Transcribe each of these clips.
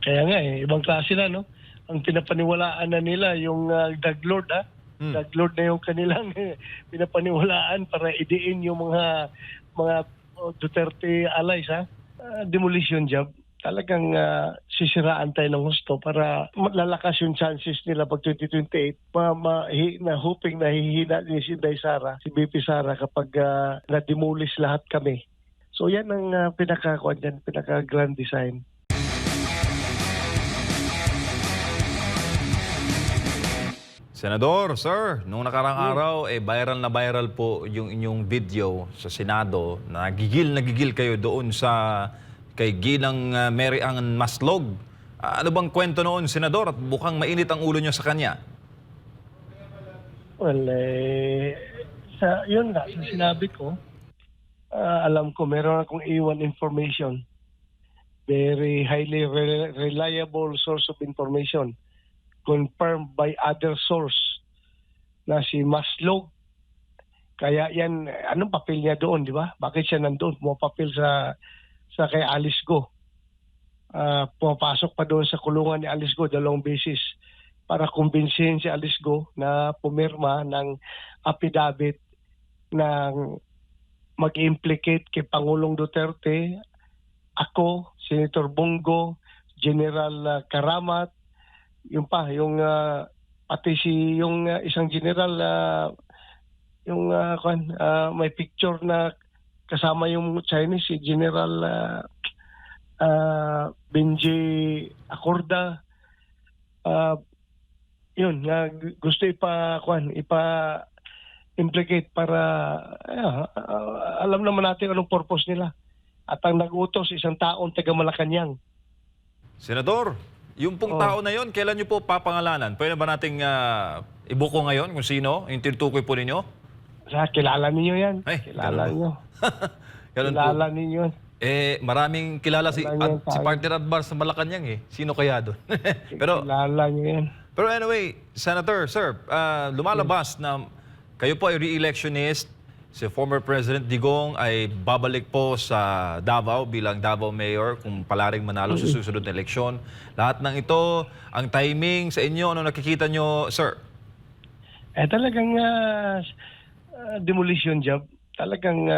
Kaya nga ibang klase na, no? Ang pinapaniwalaan na nila yung drug lord, ha? Drug lord na yung kanilang pinapaniwalaan para idiin yung mga Duterte allies, ha? Demolition job. Talagang sisiraan tayo ng gusto para lalakas yung chances nila pag 2028 na hoping na hihina ni si Inday Sara, si BP Sara kapag na-demolish lahat kami. So yan ang pinaka-grand design. Senador, sir, nung nakarang araw, viral na viral po yung inyong video sa Senado. Nagigil kayo doon sa kay Ginang Mary Ann Maslog. Ano bang kwento noon, Senador? At bukang mainit ang ulo nyo sa kanya. Well, yun nga, sa sinabi ko, alam ko meron akong iwan information. Very highly reliable source of information. Confirmed by other source na si Maslog. Kaya yan, anong papel niya doon, di ba? Bakit siya nandoon? Pumapapil sa kay Alice Go. Pumapasok pa doon sa kulungan ni Alice Go 2 beses para kumbinsihin si Alice Go na pumirma ng affidavit ng mag-implicate kay Pangulong Duterte, ako, Senator Bongo, General Karamat, yung pati yung isang general may picture na kasama yung Chinese, si General Benji Acorda. Gusto ipa-implicate para alam naman natin anong purpose nila. At ang nag-utos isang taong taga Malacanang. Senador, yung pong tao na yon, kailan nyo po papangalanan? Pwede ba nating ibuko ngayon kung sino? Yung tinutukoy po ninyo? Kilala ninyo yan. Ay, Kilala ganun nyo. Ganun po. Kilala ninyo. Maraming kilala si partner Adbar sa Malacanang eh. Sino kaya doon? Kilala nyo yan. Pero anyway, Senator, sir, lumalabas na kayo po ay re-electionist. Si former President Digong ay babalik po sa Davao bilang Davao Mayor kung palaring manalo sa susunod na eleksyon. Lahat ng ito, ang timing sa inyo, ano nakikita nyo, sir? Talagang demolition job. Talagang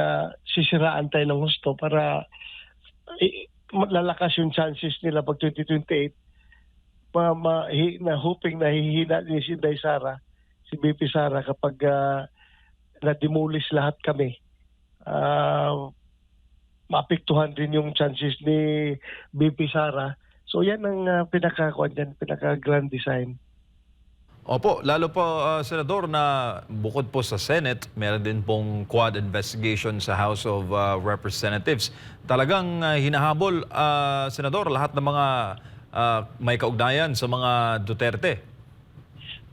sisiraan tayo ng gusto para lalakas yung chances nila pag 2028 na hoping na hihina ni si Inday Sara, si BP Sara kapag na-demolish lahat kami. Maapektuhan din yung chances ni BP Sara. So yan ang pinaka-grand design. Opo, lalo po, Senador, na bukod po sa Senate, meron din pong quad investigation sa House of Representatives. Talagang hinahabol, Senador, lahat ng mga may kaugnayan sa mga Duterte.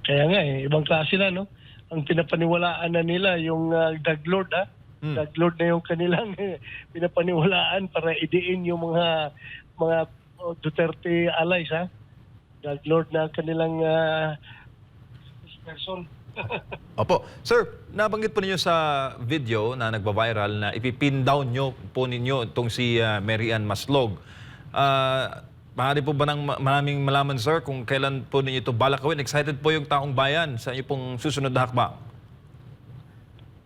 Kaya nga ibang klase na, no? Ang pinapaniwalaan na nila yung drug lord, ha? Drug lord na yung kanilang pinapaniwalaan para idiin yung mga Duterte allies, ha? Drug lord na kanilang person. Opo. Sir, nabanggit po ninyo sa video na nagba-viral na ipipin down nyo po ninyo itong si Mary Ann Maslog. Maaari po ba ng maraming malaman, sir, kung kailan po ninyo ito balak gawin? Excited po yung taong bayan sa inyo pong susunod na hakbang.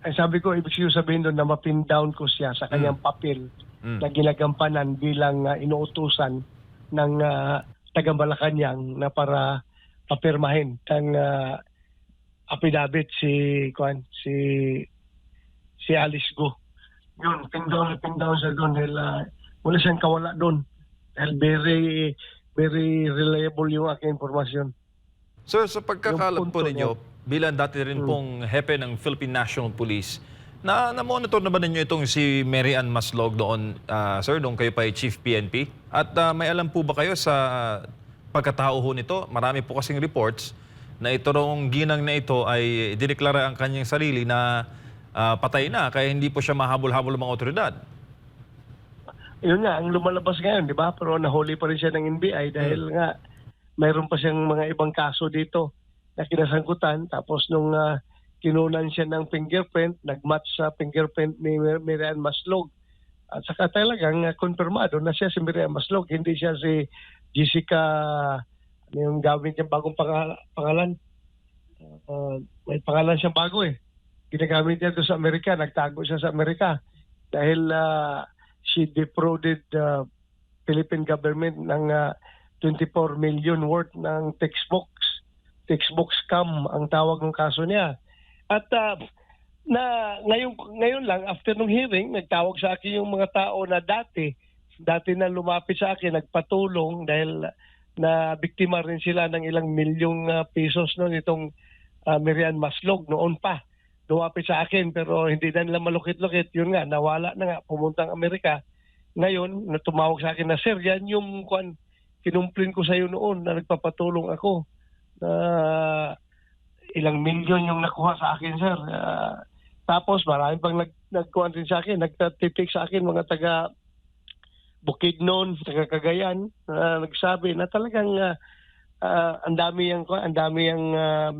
Ay sabi ko, ibig sabihin doon na mapin down ko siya sa kanyang papel na ginagampanan bilang inuutusan ng taga Malacanang na para papirmahin ng affidavit si Alice Go. Yun, pin down siya doon dahil wala siyang kawala doon. Dahil very reliable yung aking informasyon. Sir, sa pagkakalat po ninyo, bilang dati rin pong hepe ng Philippine National Police, na-monitor na ba ninyo itong si Mary Ann Maslog doon, sir, doon kayo pa ay Chief PNP? At may alam po ba kayo sa pagkatao ho nito? Marami po kasing reports na ito rong ginang na ito ay dineklara ang kanyang sarili na patay na, kaya hindi po siya mahabol-habol ng mga otoridad. Yun nga, ang lumalabas ngayon, di ba? Pero nahuli pa rin siya ng NBI dahil nga mayroon pa siyang mga ibang kaso dito na kinasangkutan. Tapos nung kinunan siya ng fingerprint, nag-match sa fingerprint ni Mary Ann Maslog. At saka talagang konfirmado na siya si Mary Ann Maslog, hindi siya si Jessica, ano yung gamit niyang bagong pangalan? May pangalan siyang bago eh. Ginagamit niya doon sa Amerika, nagtago siya sa Amerika dahil she defrauded the Philippine government ng 24 million worth ng textbook scam ang tawag ng kaso niya. At na ngayon lang after nung hearing, nagtawag sa akin yung mga tao na dati na lumapit sa akin, nagpatulong dahil na biktima rin sila ng ilang milyong pesos noon itong Mary Ann Maslog noon pa. Lumapit sa akin pero hindi na nila malukit-lukit. Yun nga, nawala na nga, pumuntang Amerika. Ngayon, tumawag sa akin na, sir, yan yung kinumplin ko sa iyo noon na nagpapatulong ako. Ilang milyon yung nakuha sa akin, sir. Tapos marami pang nagkuhan din sa akin, nagtatitik sa akin mga taga Bukidnon, taga Cagayan, nagsabi na talagang ang dami yang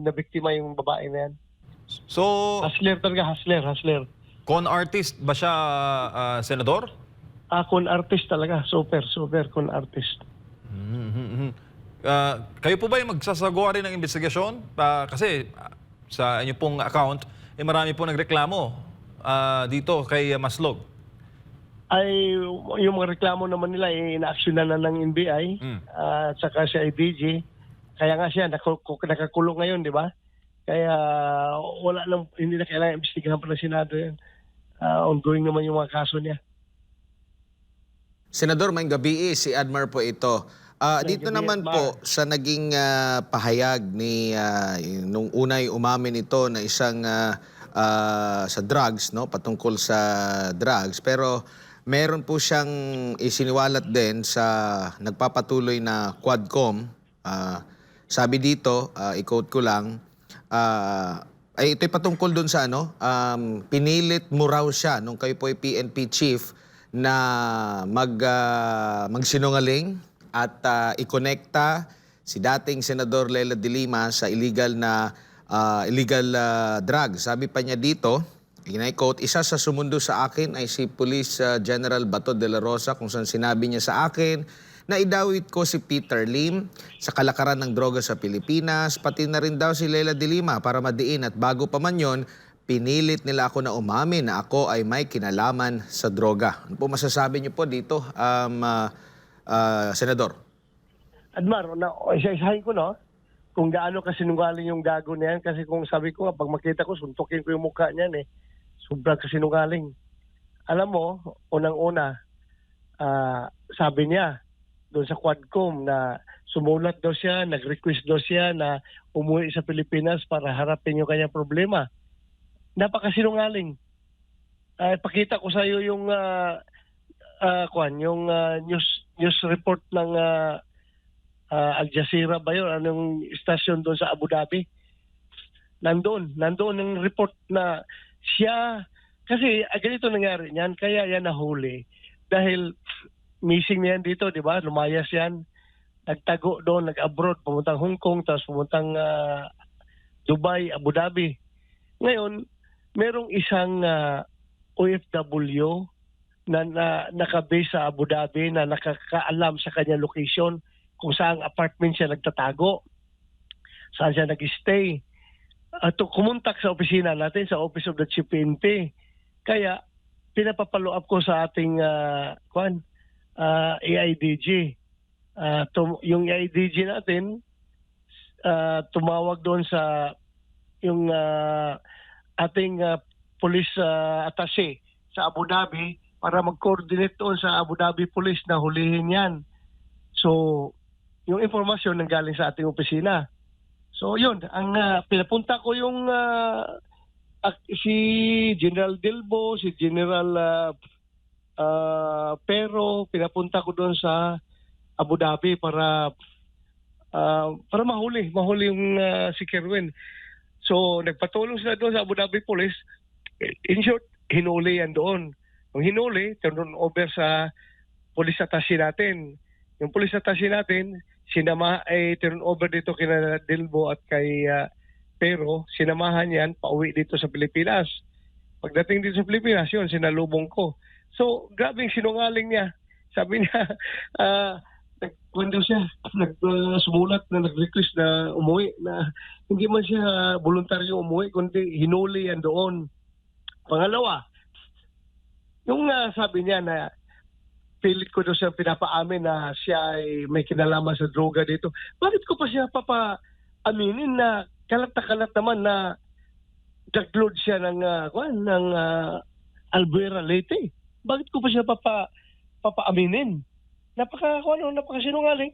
nabiktima yung babae na yan. So, Hustler talaga, hustler. con artist ba siya, Senador? Con artist talaga, super con artist. Kayo po ba yung magsasagawa rin ng investigasyon? Kasi sa inyo pong account, marami po nagreklamo dito kay Maslog. Ay, yung mga reklamo naman nila, ina-actionan na ng NBI at saka si IDG. Kaya nga siya, nakakulong ngayon, di ba? Kaya hindi na kailangan imbestigahan pa ng Senado yan. Ongoing naman yung mga kaso niya. Senador, may gabi si Admar po ito. Dito naman po sa naging pahayag ni nung unay umamin ito na isang sa drugs, no, patungkol sa drugs, pero meron po siyang isiniwalat din sa nagpapatuloy na Quadcom. Sabi dito, i-quote ko lang, ay ito'y patungkol doon sa pinilit mo raw siya nung kayo po ay PNP chief na magsinungaling at ikonekta si dating Senador Leila de Lima sa illegal drugs. Sabi pa niya dito, i-quote, isa sa sumundo sa akin ay si Police General Bato de la Rosa kung saan sinabi niya sa akin na idawit ko si Peter Lim sa kalakaran ng droga sa Pilipinas, pati na rin daw si Leila de Lima para madiin at bago pa man yon, pinilit nila ako na umamin na ako ay may kinalaman sa droga. Ano po masasabi niyo po dito, Senador? Admar, isa-isahin ko, no? Kung gaano kasinungaling yung gago na yan. Kasi kung sabi ko, pag makita ko, suntukin ko yung mukha niyan eh. Sobrang kasinungaling. Alam mo, unang-una, sabi niya doon sa Quadcom na sumulat daw siya, nag-request daw siya na umuwi sa Pilipinas para harapin yung kanyang problema. Napakasinungaling. Pakita ko sa iyo yung news report ng Al Jazeera ba yun? Anong stasyon doon sa Abu Dhabi? Nandoon ang report na siya, kasi ganito nangyari niyan, kaya yan nahuli. Dahil missing niyan dito, di ba? Lumayas yan. Nagtago doon, nag-abroad, pumuntang Hong Kong, tapos pumuntang Dubai, Abu Dhabi. Ngayon, merong isang OFW na nakabase sa Abu Dhabi na nakakaalam sa kanya location kung saan apartment siya nagtatago, saan siya nag-stay. At kumontak sa opisina natin, sa Office of the Chief PNP. Kaya, pinapapalo up ko sa ating AIDG. Yung AIDG natin, tumawag doon sa yung ating police attaché sa Abu Dhabi para mag-coordinate doon sa Abu Dhabi Police na hulihin yan. So, yung informasyon nanggaling sa ating opisina. So, yun. Ang pinapunta ko yung si General Dilbo, si General Pero, pinapunta ko doon sa Abu Dhabi para mahuli yung si Kerwin. So, nagpatulong sila doon sa Abu Dhabi Police. In short, hinuli yan doon. Nung hinuli, turn over sa police attaché natin. Yung police attaché natin, turn over dito kina Dilbo at kay Pero, sinamahan yan, pauwi dito sa Pilipinas. Pagdating dito sa Pilipinas, yun, sinalubong ko. So, grabing sinungaling niya. Sabi niya, nagkwento siya, sumulat na nag-request na umuwi, na hindi man siya voluntaryo umuwi, kundi hinuli yan doon. Pangalawa, yung sabi niya na pilit ko daw siya pinapaamin na siya ay may kinalaman sa droga dito. Bakit ko pa siya aminin na kalat na kalat naman na drug siya ng Albuera Leyte? Bakit ko pa siya papaaminin? Napakasinungaling.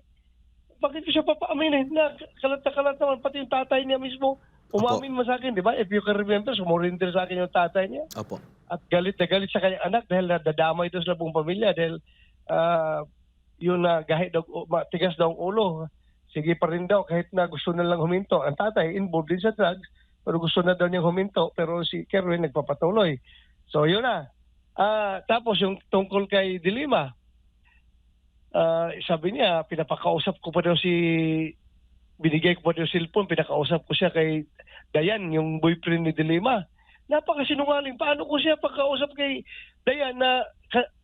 Bakit ko siya papaaminin na kalat na kalat naman, pati yung tatay niya mismo umamin mo sa akin, di ba? If you can remember, sumurindir sa akin yung tatay niya. Opo. At galit na galit sa kanyang anak dahil nadadamay doon sa buong pamilya dahil yun na gahit daw, tigas daw ang ulo. Sige pa rin daw kahit na gusto na lang huminto. Ang tatay involved din sa drugs pero gusto na daw niyang huminto pero si Kerwin nagpapatuloy. So yun na. Tapos yung tungkol kay Dilima, sabi niya pinapakausap ko pa daw binigay ko pa daw cellphone, pinakausap ko siya kay Dayan, yung boyfriend ni Dilima. Napakasinungaling. Paano ko siya pagkausap kay Dayan na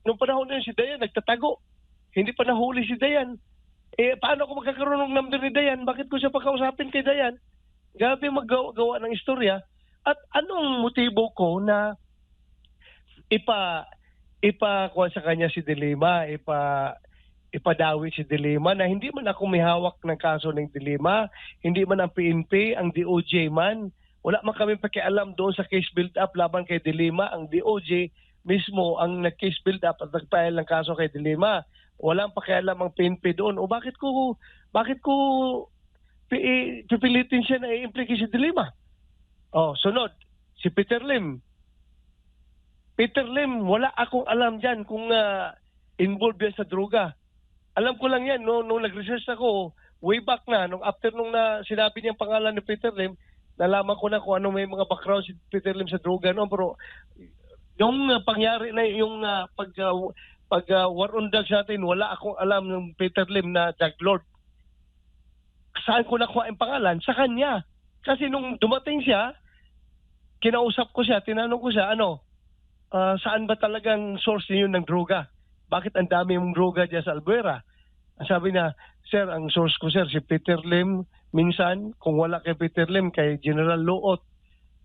nung panahon na yun si Dayan nagtatago. Hindi pa nahuli si Dayan. Paano ko magkakaroon ng number ni Dayan? Bakit ko siya pagkausapin kay Dayan? Grabe maggawa ng istorya. At anong motibo ko na ipakuha sa kanya si Dilima, ipadawi si Dilima na hindi man ako may hawak ng kaso ng Dilima, hindi man ang PNP, ang DOJ man. Wala man kami pakialam doon sa case build-up laban kay Dilima. Ang DOJ mismo ang nag-case build-up at nag-file ng kaso kay Dilima. Walang pakialam ang PNP doon. O bakit ko pipilitin siya na i-implicate si Dilima? Sunod, si Peter Lim. Peter Lim, wala akong alam dyan kung involved yan sa droga. Alam ko lang yan, nung nag-research ako, way back na, after nung sinabi niyang pangalan ni Peter Lim, nalaman ko na kung ano may mga background si Peter Lim sa droga. No? Pero yung pangyari na yung pag war on drugs natin, wala akong alam ng Peter Lim na drug lord. Saan ko nakuha ang pangalan? Sa kanya. Kasi nung dumating siya, kinausap ko siya, tinanong ko siya, saan ba talagang source niyo ng droga? Bakit ang dami mong droga dyan sa Albuera? Sabi niya, sir, ang source ko sir, si Peter Lim, minsan, kung wala kay Peter Lim, kay General Luot.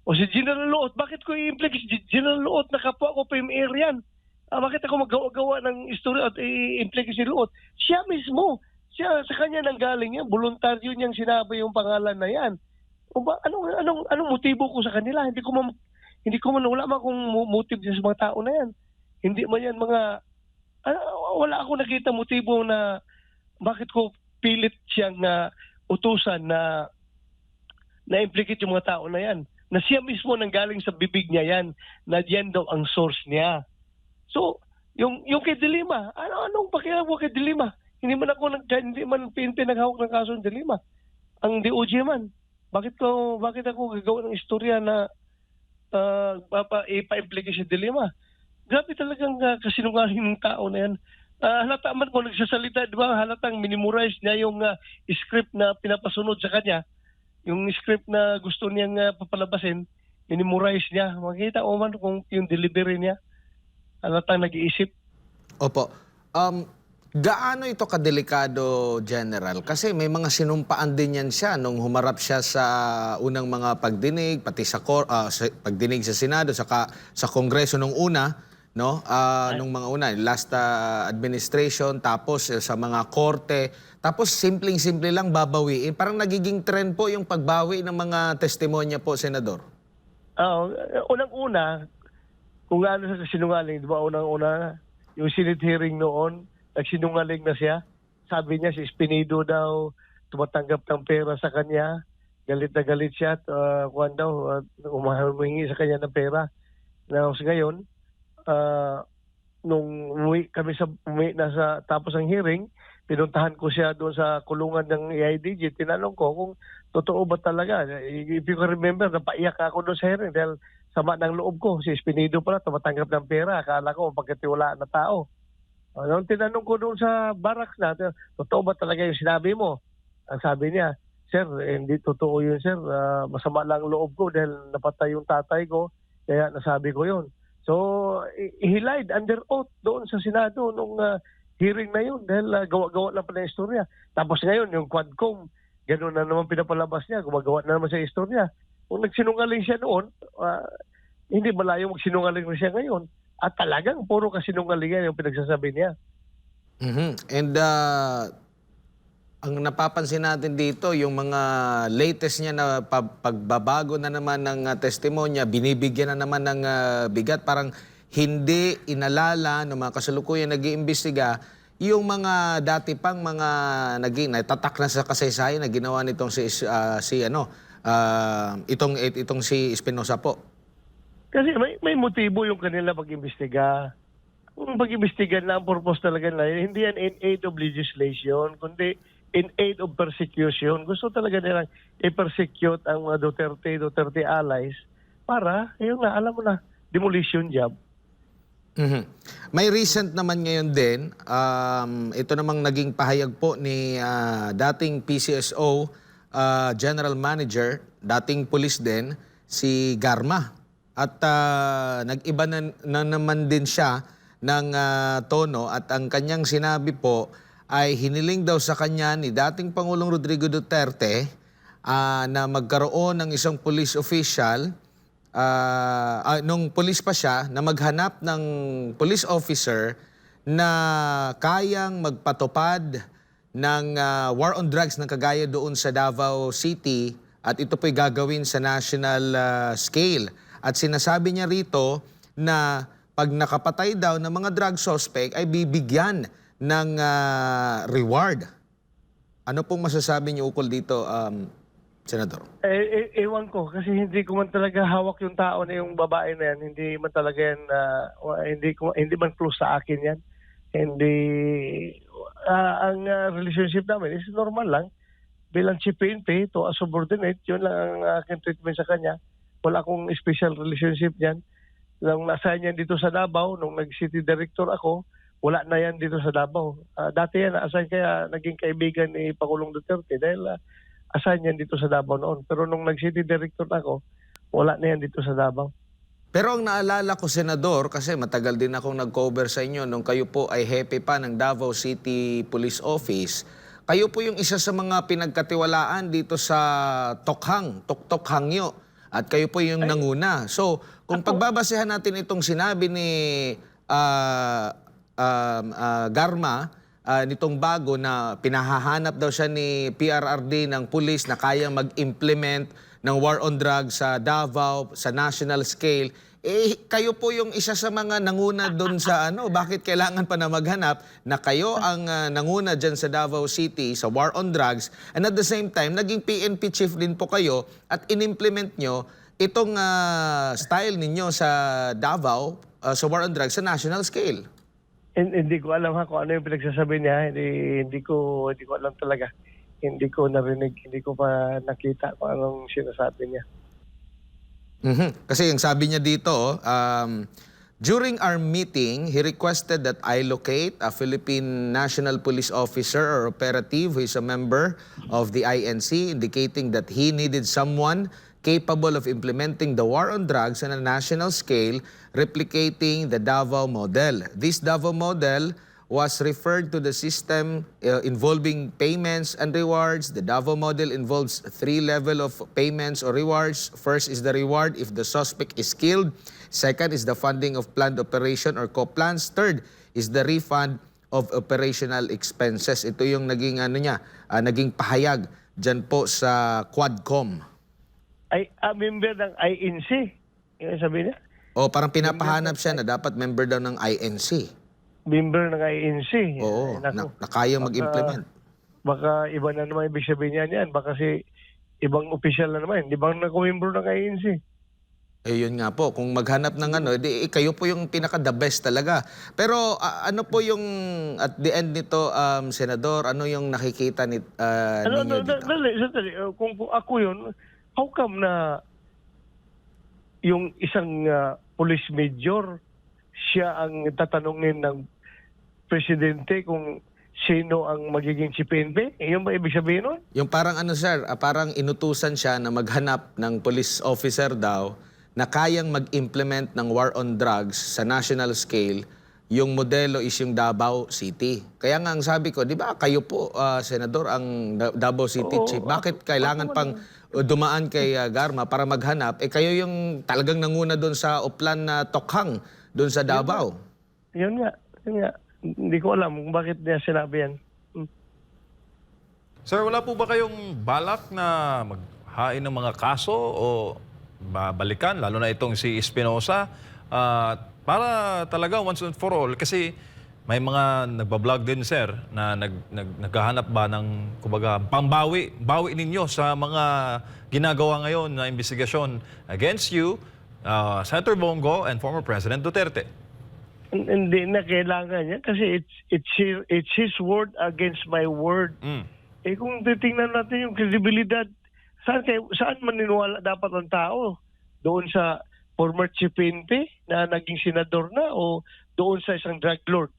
O si General Luot, bakit ko i-implicate si General Luot? Nakapwa ko PMR yan. Bakit ako magawa ng istorya at i-implicate si Luot? Siya mismo, sa kanya nang galing yan, voluntaryo niyang sinabi yung pangalan na yan. O ba, anong motibo ko sa kanila? Hindi ko man wala man akong motive sa mga tao na yan. Hindi man yan mga wala ako nakita motibo na bakit ko pilit siyang utusan na implicate yung mga tao na yan. Na siya mismo nanggaling sa bibig niya yan, na yan daw ang source niya. So, yung kay Dilima, anong pakialam ko kay Dilima? Hindi man PNP naghawak ng kaso ng Dilima. Ang DOJ man. Bakit ako gagawa ng istorya na ipa-implicate si Dilima? Grabe talagang kasinungaling ng tao na yan. Halata man kung nagsasalita, di ba? Halatang minimorize niya yung script na pinapasunod sa kanya. Yung script na gusto niyang papalabasin, minimorize niya. Makikita mo man kung yung delivery niya. Halatang nag-iisip. Opo. Gaano ito kadelikado, General? Kasi may mga sinumpaan din yan siya nung humarap siya sa unang mga pagdinig, pati sa pagdinig sa Senado, saka sa Kongreso nung una, no? Nung mga una, last administration, tapos sa mga korte, tapos simpleng-simple lang babawiin. Parang nagiging trend po yung pagbawi ng mga testimonya po, Senador. Unang-una, kung ano sa sinungaling, di ba unang-una, yung Senate hearing noon, nagsinungaling na siya. Sabi niya si Espinido daw tumatanggap ng pera sa kanya. Galit na galit siya at humingi sa kanya ng pera. Ngayon, nung umuwi na sa tapos ng hearing, pinuntahan ko siya doon sa kulungan ng EIDG. Tinanong ko kung totoo ba talaga. If you can remember, napaiyak ako doon sa hearing dahil sama ng loob ko. Si Espinido pala tumatanggap ng pera. Akala ko pagkatiwalaan na tao. Nung tinanong ko doon sa barracks na, totoo ba talaga yung sinabi mo? Ang sabi niya, sir, hindi totoo yun, sir. Masama lang loob ko dahil napatay yung tatay ko, kaya nasabi ko yun. So, he lied under oath doon sa Senado nung hearing na yun dahil gawa-gawa lang pa ng istorya. Tapos ngayon, yung Quadcom, gano'n na naman pinapalabas niya, gumagawa na naman sa istorya. Kung nagsinungaling siya noon, hindi malayo magsinungaling na siya ngayon. At talagang puro kasinungalingan yung pinagsasabi niya. And ang napapansin natin dito, yung mga latest niya na pagbabago na naman ng testimonya, binibigyan na naman ng bigat, parang hindi inalala ng mga kasalukuyan nag-iimbestiga yung mga dati pang mga nagtatak na sa kasaysayan na ginawa nitong itong si Espinosa po. Kasi may motibo yung kanila pag-imbestiga. Kung pag-imbestiga na ang purpose talaga nila, hindi yan in aid of legislation, kundi in aid of persecution. Gusto talaga nilang i-persecute ang mga Duterte allies para, yun na, alam mo na, demolition job. May recent naman ngayon din, ito namang naging pahayag po ni dating PCSO General Manager, dating pulis din, si Garma. At nag-iba na naman din siya ng tono at ang kanyang sinabi po ay hiniling daw sa kanya ni dating Pangulong Rodrigo Duterte na magkaroon ng isang police official nung police pa siya na maghanap ng police officer na kayang magpatupad ng war on drugs ng kagaya doon sa Davao City at ito po'y gagawin sa national scale. At sinasabi niya rito na pag nakapatay daw ng mga drug suspect ay bibigyan ng reward. Ano pong masasabi niyo ukol dito, Senador? Ewan ko kasi hindi ko man talaga hawak yung tao na yung babae na yan. Hindi man talaga yan, hindi man close sa akin yan. Hindi, ang relationship namin is normal lang. Bilang chief PNP to a subordinate, yun lang ang aking treatment sa kanya. Wala akong special relationship niyan. Nung nasa yan dito sa Davao, nung nag-city director ako, wala na yan dito sa Davao. Dati yan, assign kaya naging kaibigan ni Pangulong Duterte dahil assign yan dito sa Davao noon. Pero nung nag-city director ako, wala na yan dito sa Davao. Pero ang naalala ko, Senador, kasi matagal din akong nag-cover sa inyo nung kayo po ay hepe pa ng Davao City Police Office, kayo po yung isa sa mga pinagkatiwalaan dito sa Tok-Tok Hangyo. At kayo po yung nanguna. So, kung pagbabasehan natin itong sinabi ni Garma, nitong bago na pinahahanap daw siya ni PRRD ng pulis na kayang mag-implement ng war on drugs sa Davao, sa national scale, kayo po yung isa sa mga nanguna doon sa bakit kailangan pa na maghanap na kayo ang nanguna dyan sa Davao City sa war on drugs and at the same time, naging PNP chief din po kayo at in-implement nyo itong style ninyo sa Davao sa war on drugs sa national scale. Hindi ko alam kung ano yung pinagsasabi niya. Hindi ko alam talaga. Hindi ko narinig, hindi ko pa nakita kung anong sinasabi niya. Kasi yung sabi niya dito, during our meeting, he requested that I locate a Philippine National Police Officer or operative who is a member of the INC, indicating that he needed someone capable of implementing the war on drugs on a national scale, replicating the Davao model. This Davao model was referred to the system involving payments and rewards. The Davao model involves 3 levels of payments or rewards. First is the reward if the suspect is killed. Second is the funding of planned operation or co-plans. Third is the refund of operational expenses. Ito yung naging naging pahayag dyan po sa Quadcom. Ay, member ng INC. Yung sabi niya? O parang pinapahanap siya na dapat member daw ng INC. Member ng INC. Oo, na kaya mag-implement. Baka iba na naman ibig sabihin niyan. Baka si ibang official na naman. Di ba nag-member ng INC? Yun nga po. Kung maghanap ng kayo po yung pinaka-the best talaga. Pero ano po yung at the end nito, Senador, ano yung nakikita ninyo dito? Sandali. Kung ako yun, how come na yung isang police major, siya ang tatanungin ng presidente kung sino ang magiging chief PNP? Yung ba ibig sabihin nun? Yung parang sir, parang inutusan siya na maghanap ng police officer daw na kayang mag-implement ng war on drugs sa national scale yung modelo is yung Davao City. Kaya nga ang sabi ko, di ba kayo po, Senador, ang Davao City Oo, Chief, bakit kailangan pang dumaan kay Garma para maghanap? Eh kayo yung talagang nanguna doon sa Oplan na Tokhang, doon sa Davao. Yun nga. Hindi ko alam kung bakit niya sinabi yan. Sir, wala po ba kayong balak na maghain ng mga kaso o babalikan, lalo na itong si Espinosa, para talaga once and for all? Kasi may mga nagbablog din, sir, na naghahanap ba ng, kumbaga, bawi ninyo sa mga ginagawa ngayon na investigasyon against you, Senator Bongo and former President Duterte. Hindi na kailangan niya kasi it's his word against my word. Eh kung titingnan natin yung kredibilidad, saan maniniwala dapat ang tao? Doon sa former Chief PNP na naging senador na o doon sa isang drug lord?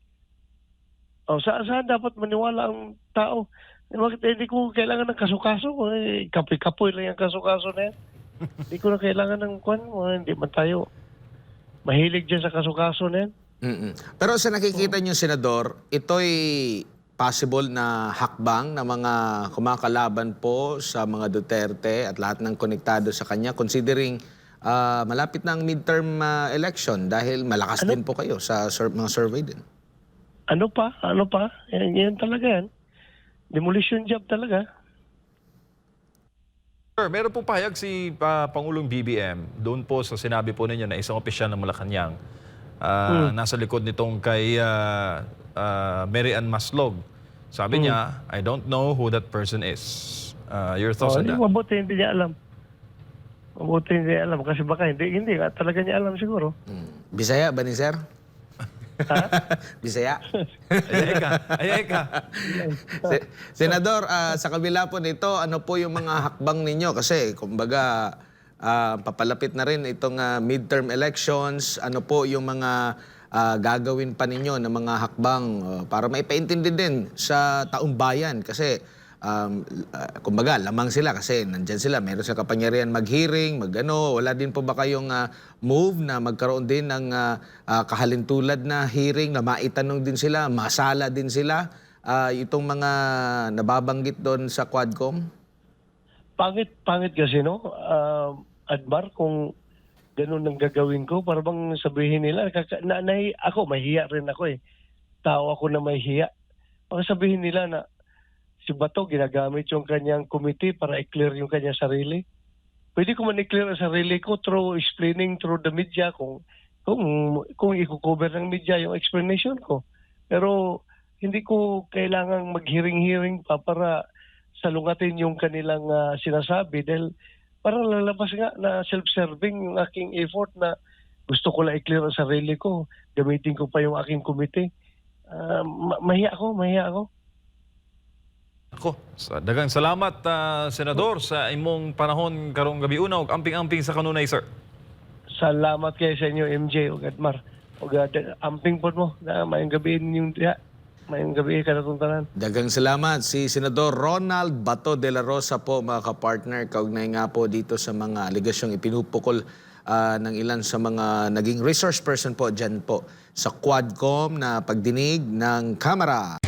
O saan dapat maniwala ang tao? Eh, bakit hindi ko kailangan ng kaso-kaso? Eh, kapoy-kapoy lang yung kaso-kaso na yan. Hindi ko na kailangan ng kwan. Hindi man tayo mahilig dyan sa kaso-kaso na yan. Pero sa nakikita niyo, Senador, ito'y possible na hakbang na mga kumakalaban po sa mga Duterte at lahat ng konektado sa kanya, considering malapit na ang midterm election dahil malakas din po kayo sa mga survey din. Ano pa? Yan talaga yan. Demolition job talaga. Sir, meron pong pahayag si Pangulong BBM doon po sa sinabi po ninyo na isang opisyal ng Malacanang nasa likod nitong kay Mary Ann Maslog. Sabi niya, I don't know who that person is. Your thoughts on that? Mabuti hindi niya alam. Kasi baka hindi talaga niya alam siguro. Bisaya ba ni Sir? Ha? Bisaya? Ayay ka. Senador, sa kabila po nito, ano po yung mga hakbang ninyo? Kasi, kumbaga, papalapit na rin itong midterm elections. Ano po yung mga gagawin pa ninyo na mga hakbang para maipaintindi din sa taong bayan? Kasi, kumbaga, lamang sila kasi nandyan sila. Meron sa kapangyarihan mag-hearing, wala din po ba kayong move na magkaroon din ng kahalintulad na hearing na maitanong din sila, masala din sila itong mga nababanggit doon sa Quadcom? Pangit kasi, no? Admar, kung ganun ang gagawin ko, para bang sabihin nila, ako, mahihiya rin ako eh. Tao ako na mahihiya. Baka sabihin nila na si Bato ginagamit yung kanyang committee para i-clear yung kanyang sarili. Pwede ko man i-clear ang sarili ko through explaining through the media kung i-cover ng media yung explanation ko. Pero hindi ko kailangang mag-hearing-hearing pa para salungatin yung kanilang sinasabi dahil parang lalabas nga na self-serving yung aking effort na gusto ko lang i-clear ang sarili ko. Gamitin ko pa yung aking committee. Mahiya ako. Ako, dagang salamat, Senador, sa imong panahon karong gabi una ug amping-amping sa kanunay, sir. Salamat kayo sa inyo, MJ o Gadmar. O amping po mo na mayong gabi yung diha. Mayong gabi kanatong tanan. Dagang salamat si Senador Ronald Bato de la Rosa po, mga kapartner. Kaugnay nga po dito sa mga aligasyong ipinupukol ng ilan sa mga naging resource person po dyan po sa Quadcom na pagdinig ng Kamara.